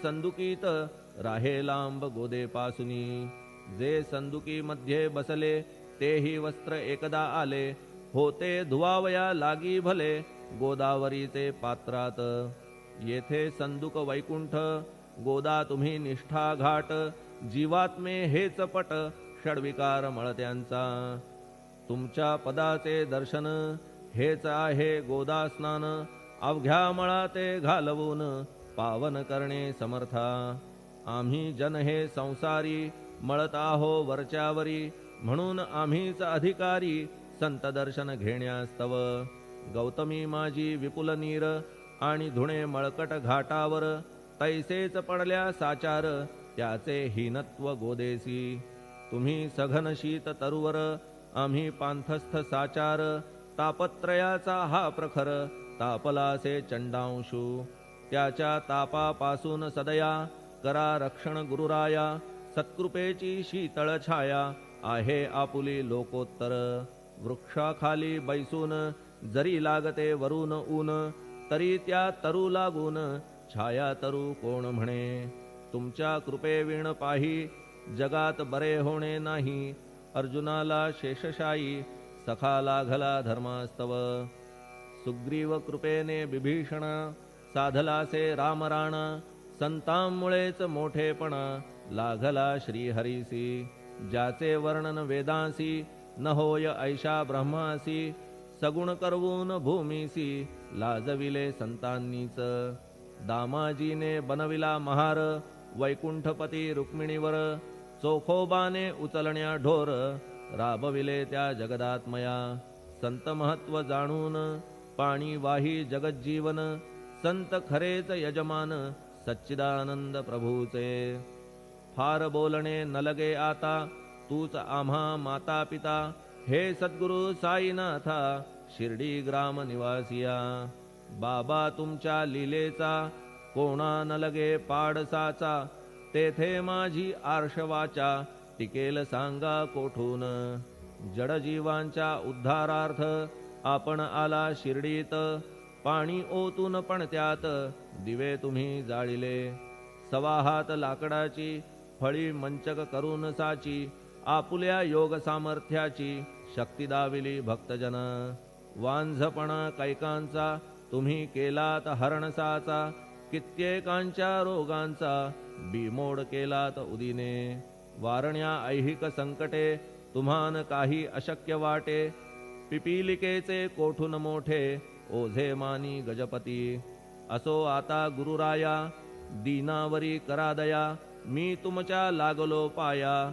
संदुकीत राहे लांब गोदेपासुनी. जे संदुकी मध्ये बसले तेही वस्त्र एकदा आले. होते धुवावया लागी भले गोदावरीचे पात्रात. येथे संदुक वैकुंठ गोदा तुम्ही निष्ठा घाट. जीवात्मे हेच पट षडविकार मळत्यांचा. तुमच्या पदाचे दर्शन हेच आहे गोदा स्नान. अवघ्या मळाते घालवून पावन करणे समर्था. आम्ही जन हे संसारी मळत आहो वरच्यावरी. म्हणून आम्हीच अधिकारी संत दर्शन घेण्यास्तव. गौतमी माझी विपुल नीर आणि धुणे मळकट घाटावर. तैसेच पडल्या साचार त्याचे हीनत्व गोदेसी. तुम्ही सघन शीत तरुवर आम्ही पांथस्थ साचार. तापत्रयाचा हा प्रखर तापलासे चंडांशू. त्याच्या तापापासून सदया करा रक्षण गुरुराया. सत्कृपेची शीतळ छाया आहे आपुली लोकोत्तर. वृक्षाखाली बैसून जरी लागते वरून ऊन. तरी त्या तरू लागून छाया तरू कोण म्हणे. तुमच्या कृपेविण पाही जगात बरे होणे नाही. अर्जुनाला शेषशायी सखा लागला धर्मास्तव. सुग्रीव कृपेने बिभीषण साधलासे रामराण. संतांमुळेच मोठेपण लागला श्रीहरीसी. ज्याचे वर्णन वेदांसी न होय ऐशा ब्रह्मासी. सगुण करवून भूमीसी लाजविले संतांनीच. दामाजीने बनविला महार वैकुंठपती रुक्मिणीवर. चोखोबाने उचलण्या ढोर राबविले त्या जगदात्मया. संत महत्व जाणून पाणी वाही जगज्जीवन. संत खरेच यजमान सच्चिदानंद प्रभूचे. फार बोलणे न लगे आता तूच आम्हा माता पिता. हे सद्गुरु साईनाथा शिर्डी ग्राम निवासिया. बाबा तुमच्या लीलेचा कोणा न लगे पाडसाचा. तेथे माझी आर्षवाचा टिकेल सांगा कोठून. जडजीवांच्या उद्धारार्थ आपण आला शिर्डीत. पाणी ओतून पण त्यात दिवे तुम्ही जाळिले. सवा हात लाकडाची फळी मंचक करून साची. आपुल्या योग सामर्थ्याची शक्ती दाविली भक्तजन. वांझपणा कैकांचा तुम्ही केलात हरणसाचा. कित्येकांच्या रोगांचा बिमोड केलात उदिने. वारण्या ऐहिक संकटे तुम्हान काही अशक्य वाटे. पिपीलिकेचे कोठून मोठे ओझे मानी गजपती. असो आता गुरुराया दीनावरी करा दया. मी तुमच्या लागलो पाया.